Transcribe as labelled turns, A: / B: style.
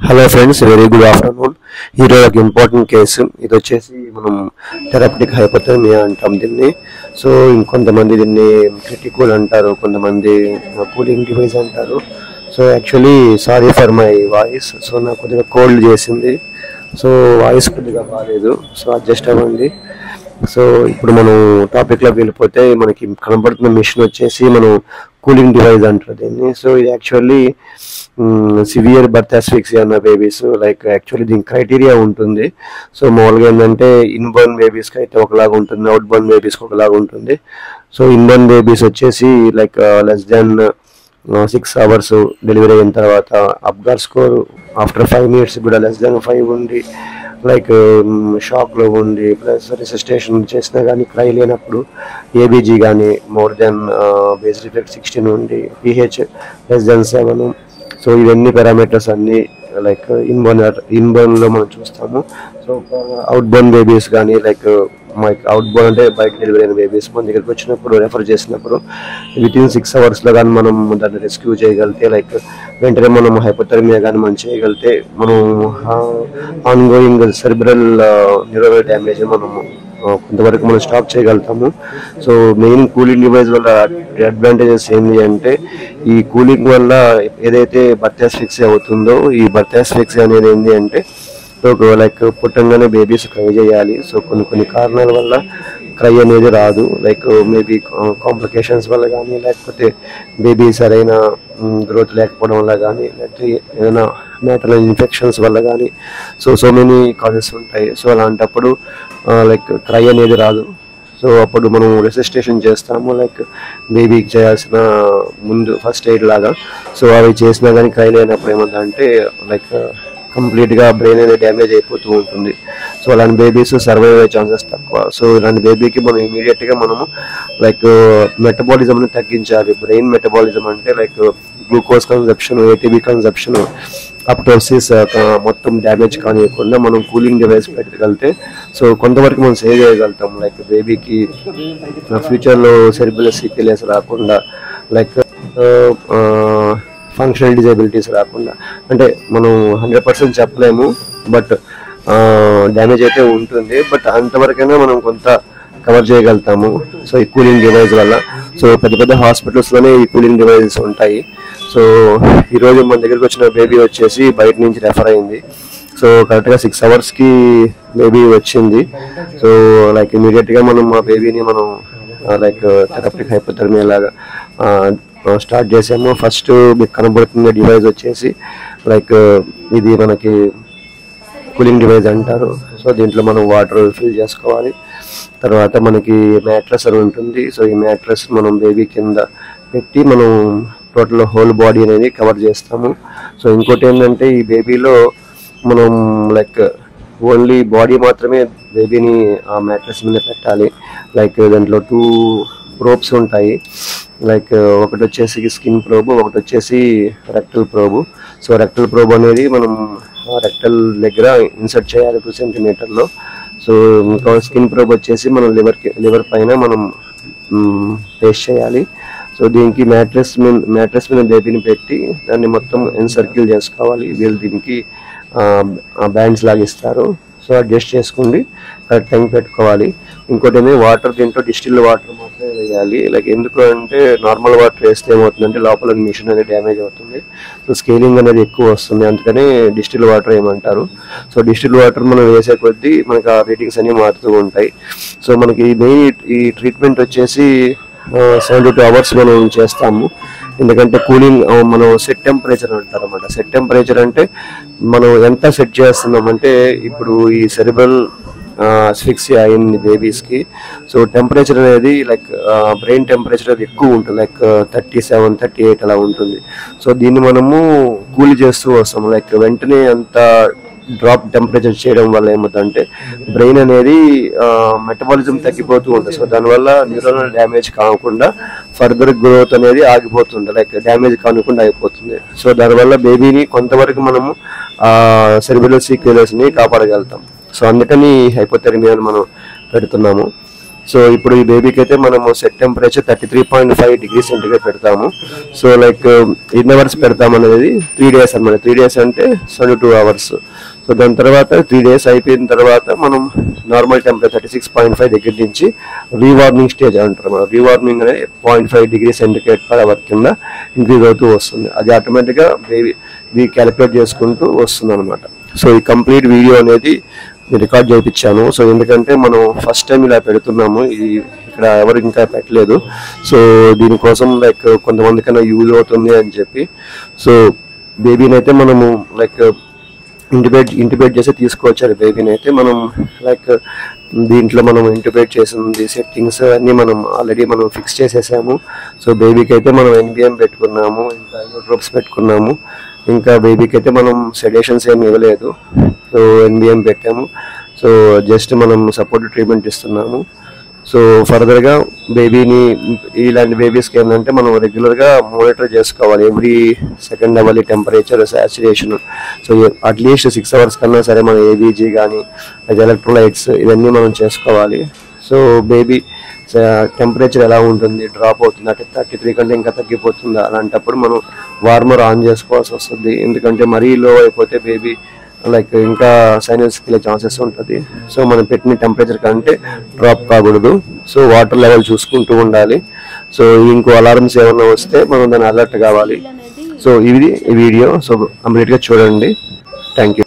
A: Hello friends, very good afternoon. ఈరోజు ఒక important case. ఇది వచ్చేసి మనం థెరపటిక్ హైపోథర్మియా అంటాం దీన్ని. సో ఇంకొంతమంది దీన్ని క్రిటికల్ అంటారు, కొంతమంది కూలింగ్ డివైస్ అంటారు. So actually sorry for my voice. So నాకు కొద్దిగా కోల్డ్ చేసింది, సో వాయిస్ కొద్దిగా బాగాలేదు, సో అడ్జస్ట్ అవ్వండి. సో ఇప్పుడు మనం టాపిక్లోకి వెళ్ళిపోతే మనకి కనబడుతున్న మిషన్ వచ్చేసి మనం కూలింగ్ డివైస్ అంటారు దీన్ని. సో ఇది యాక్చువల్లీ సివియర్ బర్త్ అస్ఫిక్సియా అన్న బేబీస్ లైక్ యాక్చువల్లీ దీని క్రైటీరియా ఉంటుంది. సో మామూలుగా ఏంటంటే ఇన్బర్న్ బేబీస్కి అయితే ఒకలాగా ఉంటుంది, అవుట్ బర్న్ బేబీస్కి ఒకలాగా ఉంటుంది. సో ఇన్బర్న్ బేబీస్ వచ్చేసి like less than 6 hours delivery అయిన తర్వాత అప్గార్ స్కోర్ ఆఫ్టర్ 5 minutes కూడా లెస్ దెన్ 5 ఉండి, లైక్ షాక్లో ఉండి ప్లస్ రెసిస్టేషన్ చేసినా కానీ క్రై లేనప్పుడు ఏబీజీ కానీ మోర్ దెన్ బేస్ రిఫ్లెక్స్ 16 ఉండి, పిహెచ్ లెస్ దెన్ 7. సో ఇవన్నీ పారామీటర్స్ అన్నీ లైక్ ఇన్బర్న్లో మనం చూస్తాము. సో అవుట్ బర్న్ బేబీస్ కానీ లైక్ అవుట్ బర్న్ అంటే బయట డెలివరీ అయిన బేబీస్ మన దగ్గరికి వచ్చినప్పుడు రెఫర్ చేసినప్పుడు వితిన్ 6 hours కానీ మనం దాన్ని రెస్క్యూ చేయగలిగితే, లైక్ వెంటనే మనం హైపోథర్మియా కానీ మనం చేయగలిగితే మనం ఆన్గోయింగ్ సెరిబ్రల్ న్యూరల్ డ్యామేజ్ మనం కొంతవరకు మనం స్టాప్ చేయగలుగుతాము. సో మెయిన్ కూలింగ్ డివైస్ వల్ల అడ్వాంటేజెస్ ఏంటి అంటే, ఈ కూలింగ్ వల్ల ఏదైతే బర్త్ అస్ఫిక్సియా అవుతుందో ఈ బర్త్ అస్ఫిక్సియా అనేది ఏంటి అంటే లైక్ పుట్టంగానే బేబీస్ క్రై చేయాలి. సో కొన్ని కారణాల వల్ల క్రై అనేది రాదు, లైక్ మేబీ కాంప్లికేషన్స్ వల్ల కానీ, లేకపోతే బేబీ సరైన గ్రోత్ లేకపోవడం వల్ల కానీ, లేకపోతే ఏదైనా మ్యాటర్నల్ ఇన్ఫెక్షన్స్ వల్ల కానీ, సో మెనీ కాజెస్ ఉంటాయి. సో అలాంటప్పుడు లైక్ క్రై అనేది రాదు. సో అప్పుడు మనం రెసిస్టేషన్ చేస్తాము, లైక్ బేబీకి చేయాల్సిన ముందు ఫస్ట్ ఎయిడ్ లాగా. సో అవి చేసినా కానీ క్రై లేనప్పుడు ఏమంటే లైక్ కంప్లీట్గా బ్రెయిన్ అనేది డ్యామేజ్ అయిపోతూ ఉంటుంది. సో అలాంటి బేబీస్ సర్వైవ్ అయ్యే ఛాన్సెస్ తక్కువ. సో ఇలాంటి బేబీకి మనం ఇమీడియట్గా మనము లైక్ మెటబాలిజంని తగ్గించాలి. బ్రెయిన్ మెటబాలిజం అంటే like glucose consumption, ATP consumption, apoptosis మొత్తం డ్యామేజ్ కానివ్వకుండా మనం కూలింగ్ డివైస్ పెట్టగలిగితే సో కొంతవరకు మనం సేవ్ చేయగలుగుతాం. లైక్ బేబీకి ఫ్యూచర్లో సెరిబ్రల్ సీక్వెల్స్ రాకుండా, లైక్ ఫంక్షనల్ డిజబిలిటీస్ రాకుండా, అంటే మనం 100% చెప్పలేము, బట్ డ్యామేజ్ అయితే ఉంటుంది, బట్ అంతవరకైనా మనం కొంత కవర్ చేయగలుగుతాము. సో ఈ కూలింగ్ డివైస్ వల్ల సో పెద్ద పెద్ద హాస్పిటల్స్లోనే ఈ కూలింగ్ డివైజెస్ ఉంటాయి. సో ఈరోజు మన దగ్గరికి వచ్చిన బేబీ వచ్చేసి బయట నుంచి రెఫర్ అయింది. సో కరెక్ట్గా 6 hours బేబీ వచ్చింది. సో లైక్ ఇమీడియట్గా మనం మా బేబీని మనం లైక్ థెరపటిక్ హైపోథర్మియా లాగా స్టార్ట్ చేసాము. ఫస్ట్ మీకు కనబడుతున్న డివైస్ వచ్చేసి లైక్ ఇది మనకి కూలింగ్ డివైస్ అంటారు. సో దీంట్లో మనం వాటర్ ఫిల్ చేసుకోవాలి. తర్వాత మనకి మ్యాట్రస్ అని ఉంటుంది. సో ఈ మ్యాట్రస్ మనం బేబీ కింద పెట్టి మనం టోటల్ హోల్ బాడీ అనేది కవర్ చేస్తాము. సో ఇంకోటి ఏంటంటే ఈ బేబీలో మనం లైక్ ఓన్లీ బాడీ మాత్రమే బేబీని ఆ మ్యాట్రస్ మీద పెట్టాలి. లైక్ దాంట్లో 2 probes ఉంటాయి. లైక్ ఒకటి వచ్చేసి స్కిన్ ప్రోబ్, ఒకటి వచ్చేసి rectal probe. So rectal probe అనేది మనం రెక్టల్ దగ్గర ఇన్సర్ట్ చేయాలి 2 centimeter. సో ఇంకా స్కిన్ ప్రోబ్ వచ్చేసి మనం లివర్ పైన మనం పేస్ట్ చేయాలి. సో దీనికి మ్యాట్రస్ మీద బేబీని పెట్టి దాన్ని మొత్తం ఎన్సర్కిల్ చేసుకోవాలి. వీళ్ళు దీనికి బ్యాండ్స్ లాగిస్తారు. సో అడ్జస్ట్ చేసుకోండి, కరెక్ట్ టైం పెట్టుకోవాలి. ఇంకోటి ఏమి వాటర్, దీంట్లో డిస్టిల్ వాటర్ మాత్రమే వేయాలి. లైక్ ఎందుకు అంటే నార్మల్ వాటర్ వేస్తే ఏమవుతుందంటే లోపల మిషన్ అనేది డ్యామేజ్ అవుతుంది. సో స్కేలింగ్ అనేది ఎక్కువ వస్తుంది, అందుకని డిస్టిల్ వాటర్ ఏమంటారు. సో డిస్టిల్ వాటర్ మనం వేసే కొద్దీ మనకి ఆ రేటింగ్స్ అన్నీ మారుతూ ఉంటాయి. సో మనకి మెయిన్ ఈ ట్రీట్మెంట్ వచ్చేసి 72 hours మనం చేస్తాము. ఎందుకంటే కూలింగ్ మనం సెట్ టెంపరేచర్ అంటారు అన్నమాట. సెట్ టెంపరేచర్ అంటే మనం ఎంత సెట్ చేస్తున్నామంటే, ఇప్పుడు ఈ సెరిబ్రల్ అస్ఫిక్సియా అయింది బేబీస్కి. సో టెంపరేచర్ అనేది లైక్ బ్రెయిన్ టెంపరేచర్ అది ఎక్కువ ఉంటుంది, లైక్ 37, 38 అలా ఉంటుంది. సో దీన్ని మనము కూల్ చేస్తూ వస్తాము. లైక్ వెంటనే అంత డ్రాప్ టెంపరేచర్ చేయడం వల్ల ఏమవుతుందంటే బ్రెయిన్ అనేది మెటబాలిజం తగ్గిపోతూ ఉంటుంది. సో దానివల్ల న్యూరల్ డ్యామేజ్ కాకుండా ఫర్దర్ గ్రోత్ అనేది ఆగిపోతుంది, లైక్ డ్యామేజ్ కానివ్వకుండా అయిపోతుంది. సో దానివల్ల బేబీని కొంతవరకు మనము సెరిబ్రల్ సీక్వెల్స్ని కాపాడగలుగుతాం. సో అందుకని హైపోథెర్మియాని మనం పెడుతున్నాము. సో ఇప్పుడు ఈ బేబీకి అయితే మనము సెట్ టెంపరేచర్ 33.5 డిగ్రీ సెంటిగ్రేడ్ పెడతాము. సో లైక్ ఎన్ని అవర్స్ పెడతాము అనేది 3 days అనమాట. 3 days అంటే 72 hours. సో దాని తర్వాత 3 days అయిపోయిన తర్వాత మనం నార్మల్ టెంపరేచర్ 36.5 దగ్గర నుంచి రీవార్మింగ్ స్టేజ్ అంటారు. మనం రీవార్మింగ్ అనేది 0.5 డిగ్రీ సెంటిగ్రేడ్ పర్ అవర్ కింద ఇంక్రీజ్ అవుతూ వస్తుంది. అది ఆటోమేటిక్గా బేబీ ఇది క్యాలిక్యులేట్ చేసుకుంటూ వస్తుంది అనమాట. సో ఈ కంప్లీట్ వీడియో అనేది రికార్డ్ చేయించాను. సో ఎందుకంటే మనం ఫస్ట్ టైం ఇలా పెడుతున్నాము, ఇక్కడ ఎవరు ఇంకా పెట్టలేదు. సో దీనికోసం లైక్ కొంతమందికైనా యూజ్ అవుతుంది అని చెప్పి సో బేబీని అయితే మనము లైక్ ఇంటిబేట్ చేసి తీసుకొచ్చారు. బేబీని అయితే మనం లైక్ దీంట్లో మనం ఇంటిబేట్ చేసింది సెట్టింగ్స్ అన్నీ మనం ఆల్రెడీ మనం ఫిక్స్ చేసేసాము. సో బేబీకి అయితే మనం NBM పెట్టుకున్నాము, ఇంకా డ్రాప్స్ పెట్టుకున్నాము. ఇంకా బేబీకి అయితే మనం సెడేషన్స్ ఏమి ఇవ్వలేదు. సో NBM పెట్టాము. సో జస్ట్ మనం సపోర్ట్ ట్రీట్మెంట్ ఇస్తున్నాము. సో ఫర్దర్గా బేబీని ఇలాంటి బేబీస్కి ఏంటంటే మనం రెగ్యులర్గా మానిటర్ చేసుకోవాలి. ఎవ్రీ సెకండ్ అవ్వాలి temperature, saturation. So at least 6 hours కన్నా సరే మన ABG కానీ ఎలక్ట్రోలైట్స్ ఇవన్నీ మనం చేసుకోవాలి. సో బేబీ టెంపరేచర్ ఎలా ఉంటుంది, డ్రాప్ అవుతుంది అంటే 33 కంటే ఇంకా తగ్గిపోతుందా, అలాంటప్పుడు మనం వార్మర్ ఆన్ చేసుకోవాల్సి వస్తుంది. ఎందుకంటే మరీ లో అయిపోతే బేబీ లైక్ ఇంకా సైనస్కి వెళ్ళే ఛాన్సెస్ ఉంటుంది. సో మనం పెట్టిన టెంపరేచర్ కంటే డ్రాప్ కాకూడదు. సో వాటర్ లెవెల్ చూసుకుంటూ ఉండాలి. సో ఇంకో అలారమ్స్ ఏమైనా వస్తే మనం దాన్ని అలర్ట్ కావాలి. సో ఇది ఈ వీడియో సో కంప్లీట్గా చూడండి. Thank you.